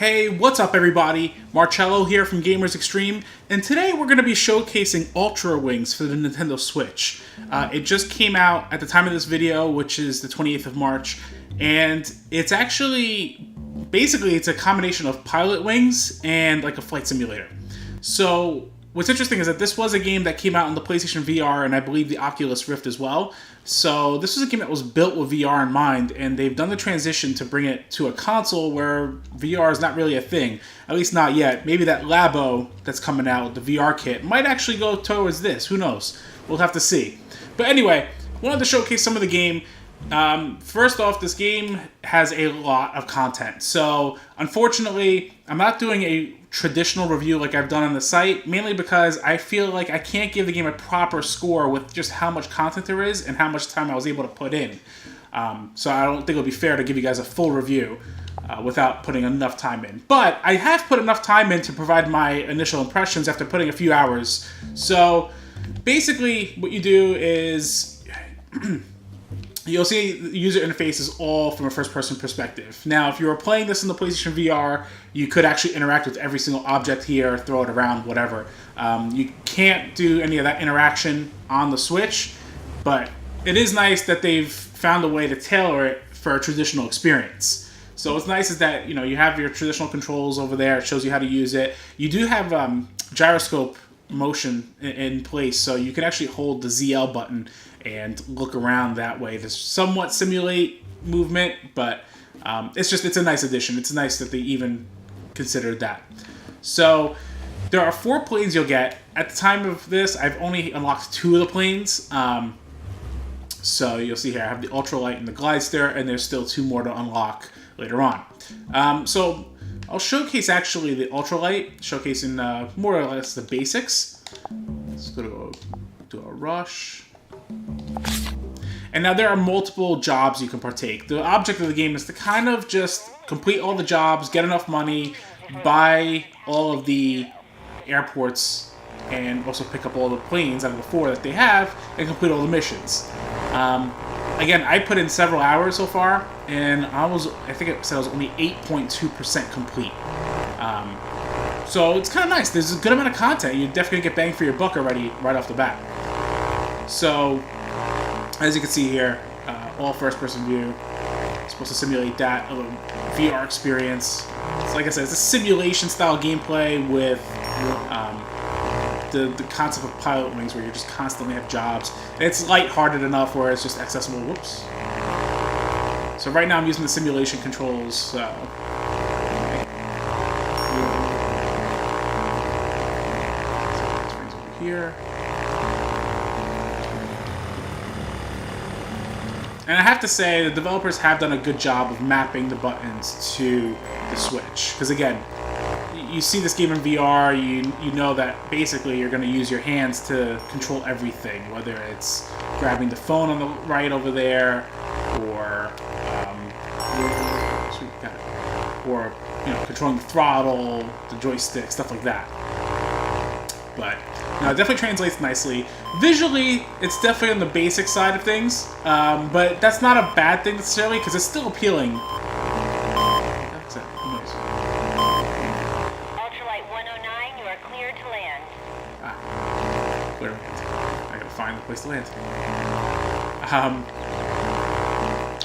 Hey, what's up everybody? Marcello here from Gamers Xtreme, and today we're going to be showcasing Ultrawings for the Nintendo Switch. It just came out at the time of this video, which is the 28th of March, and it's actually, basically it's a combination of Pilotwings and like a flight simulator. So what's interesting is that this was a game that came out on the PlayStation VR and I believe the Oculus Rift as well. So this was a game that was built with VR in mind, and they've done the transition to bring it to a console where VR is not really a thing. At least not yet. Maybe that Labo that's coming out with the VR kit might actually go towards this. Who knows? We'll have to see. But anyway, I wanted to showcase some of the game. First off, this game has a lot of content. So unfortunately, I'm not doing a traditional review like I've done on the site, mainly because I feel like I can't give the game a proper score with just how much content there is and how much time I was able to put in. So I don't think it'll be fair to give you guys a full review without putting enough time in. But I have put enough time in to provide my initial impressions after putting a few hours. So basically what you do is you'll see the user interface is all from a first-person perspective. Now, if you were playing this in the PlayStation VR, you could actually interact with every single object here, throw it around, whatever. You can't do any of that interaction on the Switch, but it is nice that they've found a way to tailor it for a traditional experience. So what's nice is that you have your traditional controls over there. It shows you how to use it. You do have gyroscope motion in place, so you can actually hold the ZL button and look around that way to somewhat simulate movement, but it's a nice addition. It's nice that they even considered that. So there are 4 planes you'll get. At the time of this, I've only unlocked 2 of the planes. So you'll see here I have the Ultralight and the Glidester, and there's still 2 more to unlock later on. So I'll showcase actually the Ultralight, showcasing more or less the basics. Let's go to do a rush. And now there are multiple jobs you can partake. The object of the game is to kind of just complete all the jobs, get enough money, buy all of the airports, and also pick up all the planes out of the 4 that they have, and complete all the missions. Again, I put in several hours so far, and I think it said I was only 8.2% complete. So it's kind of nice. There's a good amount of content. You're definitely going to get bang for your buck already right off the bat. So, as you can see here, all first-person view. It's supposed to simulate that, a little VR experience. So like I said, it's a simulation-style gameplay with the concept of Pilotwings, where you just constantly have jobs. And it's light-hearted enough where it's just accessible. Whoops. So right now I'm using the simulation controls. Over here. And I have to say, the developers have done a good job of mapping the buttons to the Switch. Because again, you see this game in VR, you know that basically you're going to use your hands to control everything. Whether it's grabbing the phone on the right over there, or controlling the throttle, the joystick, stuff like that. But no, it definitely translates nicely. Visually, it's definitely on the basic side of things, but that's not a bad thing necessarily, because it's still appealing. What's that? Who knows? Ultralight 109, you are cleared to land. Clear to land. I gotta find the place to land.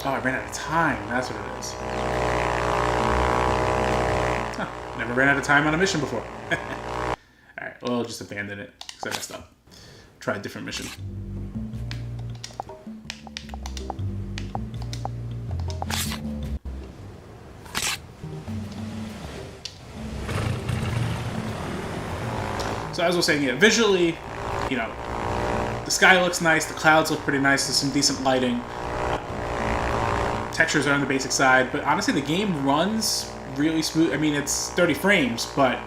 Oh, I ran out of time. That's what it is. Huh, never ran out of time on a mission before. Alright, well, I'll just abandon it, because I messed up. Try a different mission. So as I was saying, yeah, visually, the sky looks nice, the clouds look pretty nice, there's some decent lighting. Textures are on the basic side, but honestly the game runs really smooth. I mean, it's 30 frames, but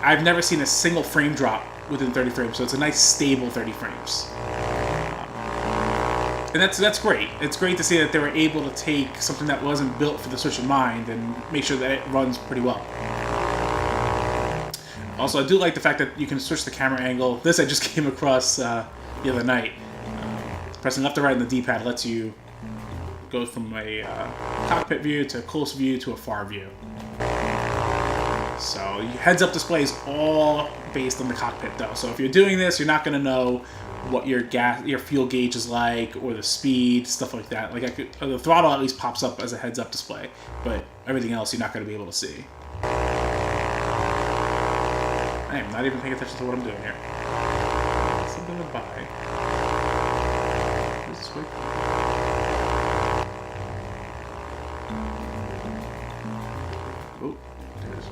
I've never seen a single frame drop within 30 frames, so it's a nice stable 30 frames. And that's great. It's great to see that they were able to take something that wasn't built for the Switch in mind and make sure that it runs pretty well. Also, I do like the fact that you can switch the camera angle. This I just came across the other night. Pressing left or right on the D-pad lets you go from a cockpit view to a close view to a far view. So heads-up display is all based on the cockpit, though. So if you're doing this, you're not going to know what your fuel gauge is like, or the speed, stuff like that. Like the throttle at least pops up as a heads-up display, but everything else you're not going to be able to see. I am not even paying attention to what I'm doing here. Something to buy. Where's this way? Oh, there it is.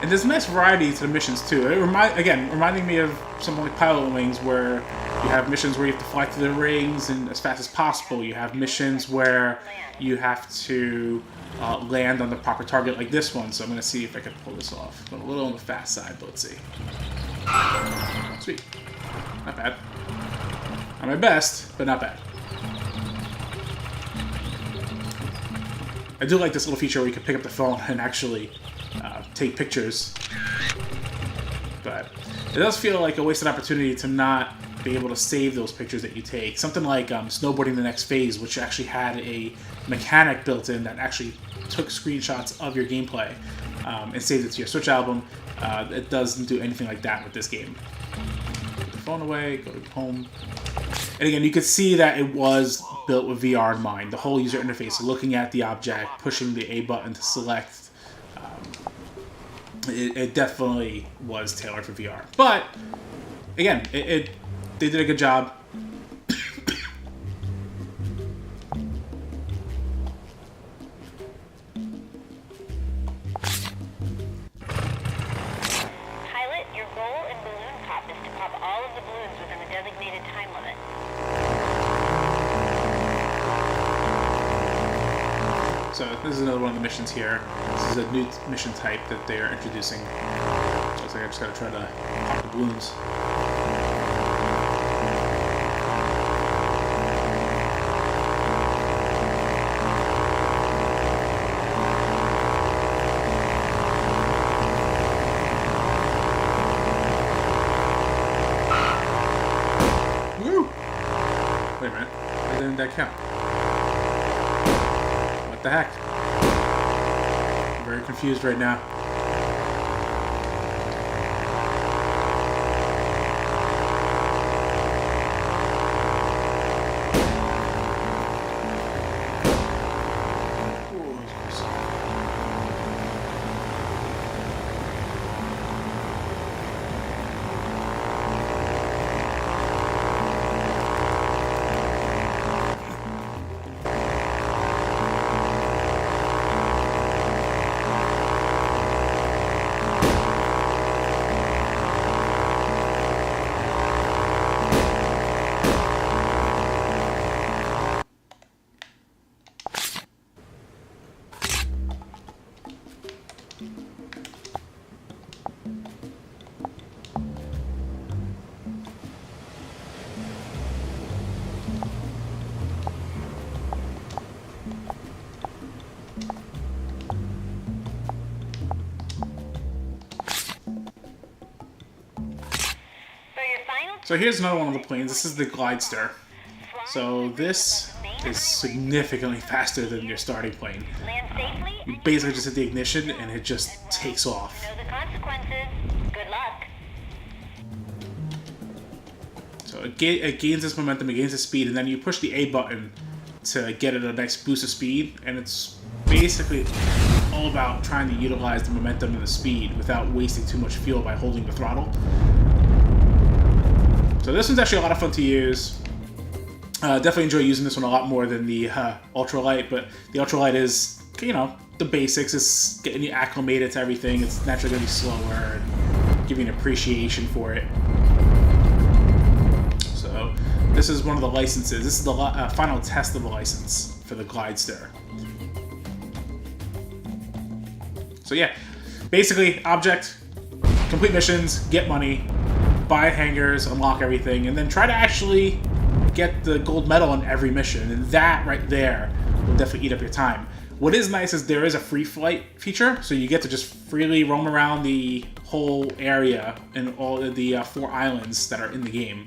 And there's a nice variety to the missions too. It reminding me of something like Pilotwings, where you have missions where you have to fly through the rings and as fast as possible. You have missions where you have to land on the proper target, like this one. So I'm going to see if I can pull this off. But a little on the fast side, but let's see. Sweet. Not bad. Not my best, but not bad. I do like this little feature where you can pick up the phone and actually take pictures. But it does feel like a wasted opportunity to not be able to save those pictures that you take. Something like Snowboarding the Next Phase, which actually had a mechanic built in that actually took screenshots of your gameplay and saved it to your Switch album. It doesn't do anything like that with this game. Put the phone away, go to home. And again, you could see that it was built with VR in mind. The whole user interface, looking at the object, pushing the A button to select, it definitely was tailored for VR. But again, they did a good job. Pilot, your goal in Balloon Pop is to pop all of the balloons within the designated time limit. So this is another one of the missions here. This is a new mission type that they are introducing. So it's like I just gotta try to pop the balloons. Woo! Wait a minute. Why didn't that count? What the heck? I'm very confused right now. So here's another one of the planes. This is the Glidester. So this is significantly faster than your starting plane. Land safely. You basically just hit the ignition and it just takes off. Know the consequences. Good luck. So it gains its momentum, it gains its speed, and then you push the A button to get it a nice boost of speed, and it's basically all about trying to utilize the momentum and the speed without wasting too much fuel by holding the throttle. So this one's actually a lot of fun to use. Definitely enjoy using this one a lot more than the Ultralight, but the Ultralight is, you know, the basics. It's getting you acclimated to everything. It's naturally going to be slower and give you an appreciation for it. So this is one of the licenses. This is the final test of the license for the Glidester. So yeah, basically object, complete missions, get money, buy hangars, unlock everything, and then try to actually get the gold medal on every mission, and that right there will definitely eat up your time. What is nice is there is a free flight feature, so you get to just freely roam around the whole area and all of the 4 islands that are in the game.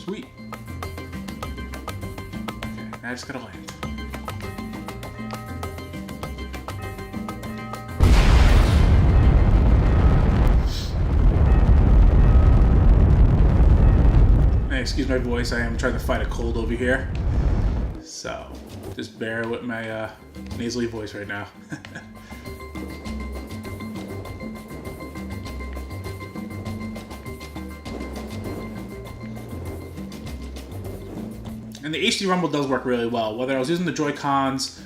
Sweet. I just gotta land. Hey, excuse my voice, I am trying to fight a cold over here. So, just bear with my nasally voice right now. And the HD Rumble does work really well. Whether I was using the Joy-Cons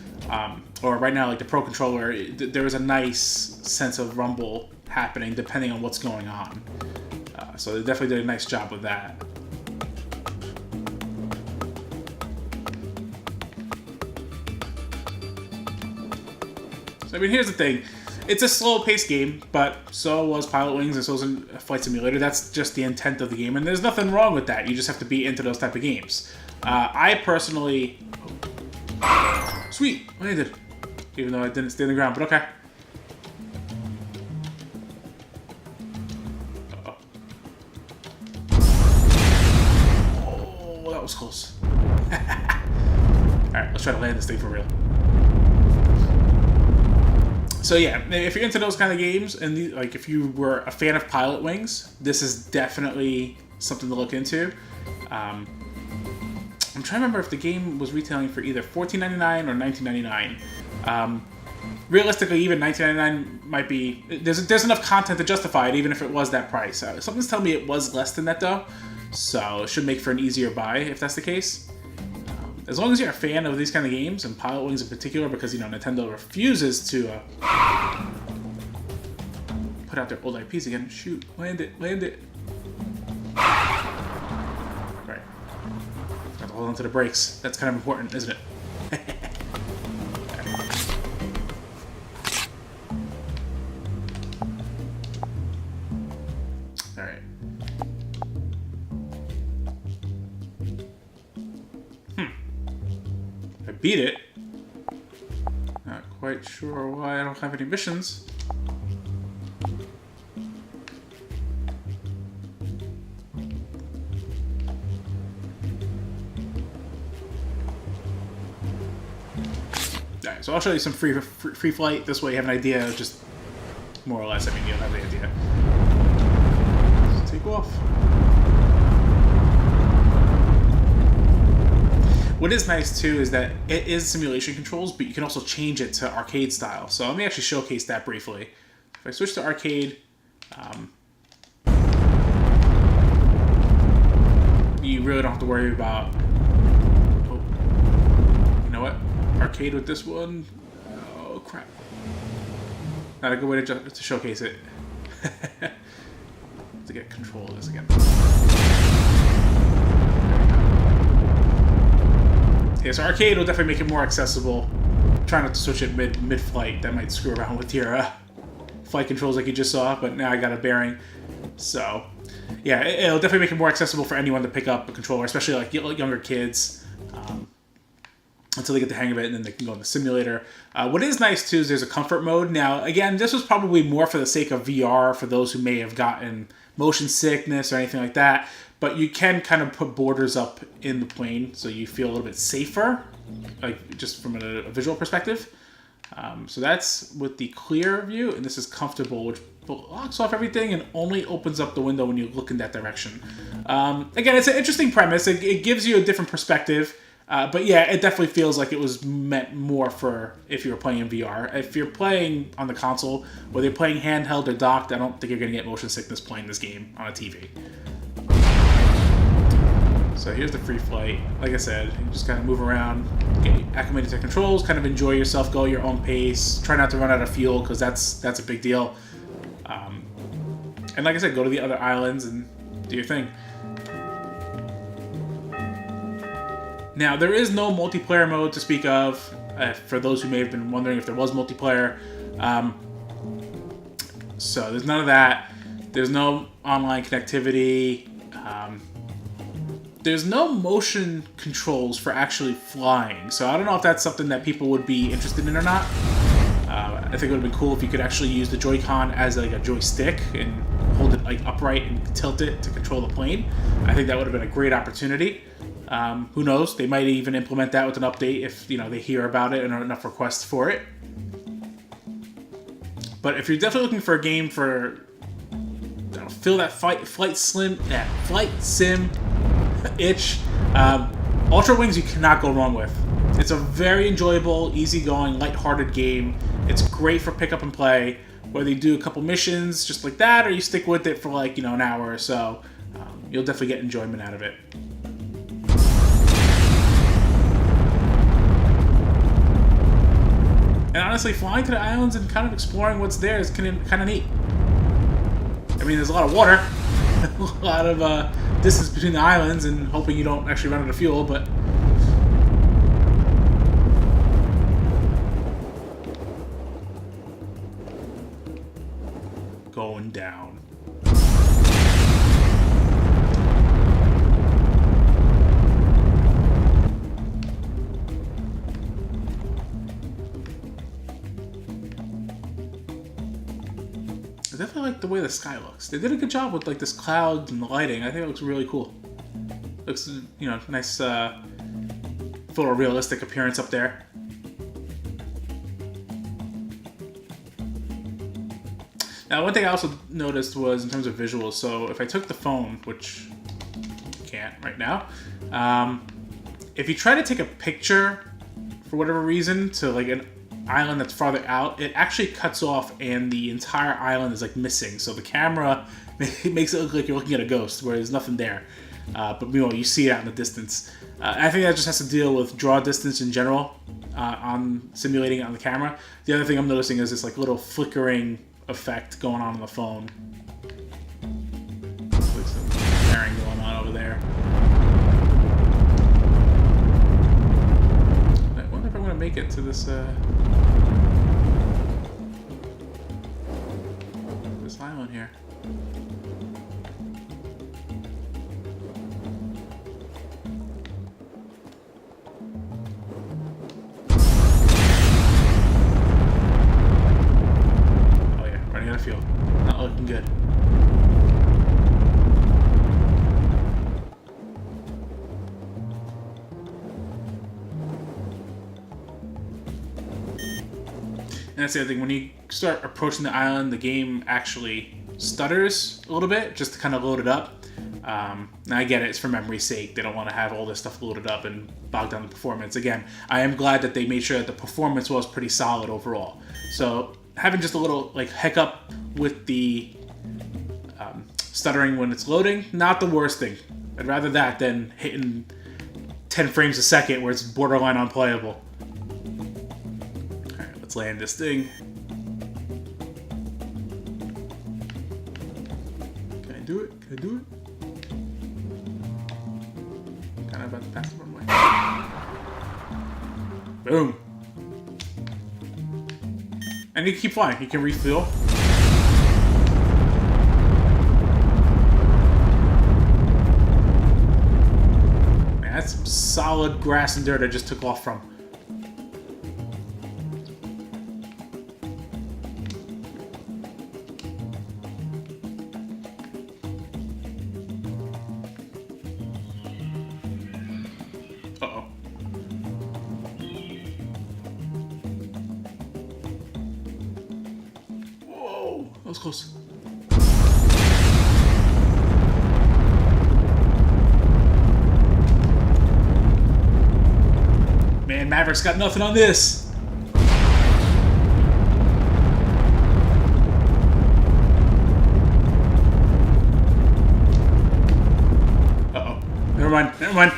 or right now like the Pro Controller, there is a nice sense of rumble happening depending on what's going on. So they definitely did a nice job with that. So I mean, here's the thing. It's a slow-paced game, but so was Pilotwings and so was Flight Simulator. That's just the intent of the game, and there's nothing wrong with that. You just have to be into those type of games. I personally... Sweet! Landed. Even though I didn't stay on the ground, but okay. Uh-oh. Oh, that was close. Alright, let's try to land this thing for real. So yeah, if you're into those kind of games, and like if you were a fan of Pilotwings, this is definitely something to look into. I'm trying to remember if the game was retailing for either $14.99 or $19.99. Realistically, even $19.99 might be... There's enough content to justify it, even if it was that price. Something's telling me it was less than that, though. So it should make for an easier buy, if that's the case. As long as you're a fan of these kind of games, and Pilotwings in particular, because, you know, Nintendo refuses to put out their old IPs again. Shoot, land it, land it. Right. Got to hold on to the brakes. That's kind of important, isn't it? Alright. I beat it. Not quite sure why I don't have any missions. Alright, so I'll show you some free flight. This way you have an idea of just more or less. I mean, you don't have the idea. Let's take off. What is nice too is that it is simulation controls, but you can also change it to arcade style. So let me actually showcase that briefly. If I switch to arcade, you really don't have to worry about... Oh, you know what? Arcade with this one? Oh, crap. Not a good way to showcase it. To get control of this again. Yeah, so arcade will definitely make it more accessible. Try not to switch it mid-flight. That might screw around with your flight controls like you just saw, but now I got a bearing. So, yeah, it'll definitely make it more accessible for anyone to pick up a controller, especially like younger kids, until they get the hang of it, and then they can go in the simulator. What is nice, too, is there's a comfort mode. Now, again, this was probably more for the sake of VR, for those who may have gotten motion sickness or anything like that. But you can kind of put borders up in the plane so you feel a little bit safer, like just from a visual perspective. So that's with the clear view, and this is comfortable, which blocks off everything and only opens up the window when you look in that direction. Again, it's an interesting premise. It gives you a different perspective, but yeah, it definitely feels like it was meant more for if you were playing in VR. If you're playing on the console, whether you're playing handheld or docked, I don't think you're going to get motion sickness playing this game on a TV. So here's the free flight. Like I said, you just kind of move around, get acclimated to controls, kind of enjoy yourself, go at your own pace. Try not to run out of fuel, because that's a big deal. And like I said, go to the other islands and do your thing. Now, there is no multiplayer mode to speak of, for those who may have been wondering if there was multiplayer. So there's none of that. There's no online connectivity. There's no motion controls for actually flying, so I don't know if that's something that people would be interested in or not. I think it would have been cool if you could actually use the Joy-Con as like a joystick and hold it like upright and tilt it to control the plane. I think that would have been a great opportunity. Who knows? They might even implement that with an update if they hear about it and are enough requests for it. But if you're definitely looking for a game for fill that flight sim itch, Ultrawings you cannot go wrong with. It's a very enjoyable, easygoing, lighthearted game. It's great for pick up and play. Whether you do a couple missions just like that, or you stick with it for like an hour or so, you'll definitely get enjoyment out of it. And honestly, flying to the islands and kind of exploring what's there is kind of neat. I mean, there's a lot of water, a lot of distance between the islands, and hoping you don't actually run out of fuel, but... Going down. I definitely like the way the sky looks. They did a good job with like this cloud and the lighting. I think it looks really cool. Looks, nice photorealistic appearance up there. Now, one thing I also noticed was in terms of visuals. So if I took the phone, which I can't right now, if you try to take a picture for whatever reason to like an island that's farther out, it actually cuts off and the entire island is like missing. So the camera makes it look like you're looking at a ghost where there's nothing there. But you see it out in the distance. I think that just has to deal with draw distance in general on simulating it on the camera. The other thing I'm noticing is this like little flickering effect going on the phone. With some tearing going on over there. I wonder if I'm going to make it to this this island here. Fuel. Not looking good. And that's the other thing, when you start approaching the island, the game actually stutters a little bit just to kind of load it up. Now I get it, it's for memory's sake. They don't want to have all this stuff loaded up and bog down the performance. Again, I am glad that they made sure that the performance was pretty solid overall. So having just a little like hiccup with the stuttering when it's loading, not the worst thing. I'd rather that than hitting 10 frames a second where it's borderline unplayable. Alright, let's land this thing. Can I do it? Can I do it? I'm kind of about to pass the runway. Boom. And you can keep flying. You can refuel. Man, that's some solid grass and dirt I just took off from. Uh-oh. That was close. Man, Maverick's got nothing on this. Uh-oh. Never mind. Never mind.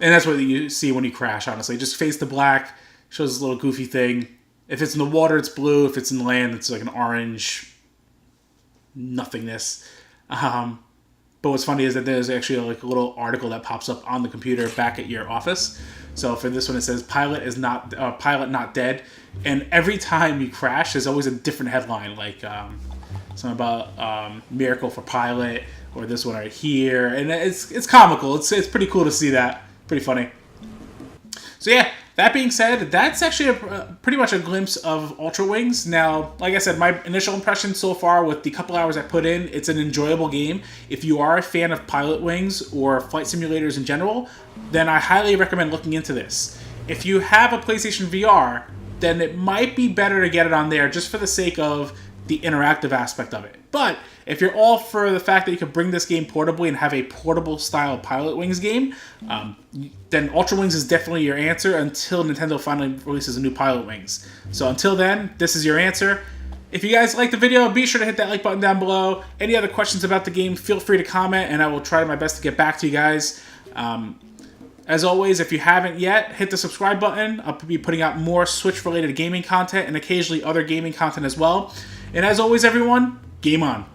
And that's what you see when you crash, honestly. Just fades to black. Shows this little goofy thing. If it's in the water, it's blue. If it's in land, it's like an orange nothingness. But what's funny is that there's actually like a little article that pops up on the computer back at your office. So for this one, it says pilot not dead. And every time you crash, there's always a different headline, like something about miracle for pilot, or this one right here. And it's comical. It's pretty cool to see that. Pretty funny. So yeah, That being said, that's actually pretty much a glimpse of Ultrawings. Now, like I said, my initial impression so far with the couple hours I put in, it's an enjoyable game. If you are a fan of Pilotwings or flight simulators in general, then I highly recommend looking into this. If you have a PlayStation VR, then it might be better to get it on there just for the sake of the interactive aspect of it. But if you're all for the fact that you can bring this game portably and have a portable style Pilotwings game, then Ultrawings is definitely your answer until Nintendo finally releases a new Pilotwings. So until then, this is your answer. If you guys liked the video, be sure to hit that like button down below. Any other questions about the game, feel free to comment, and I will try my best to get back to you guys. As always, if you haven't yet, hit the subscribe button. I'll be putting out more Switch-related gaming content and occasionally other gaming content as well. And as always, everyone, game on.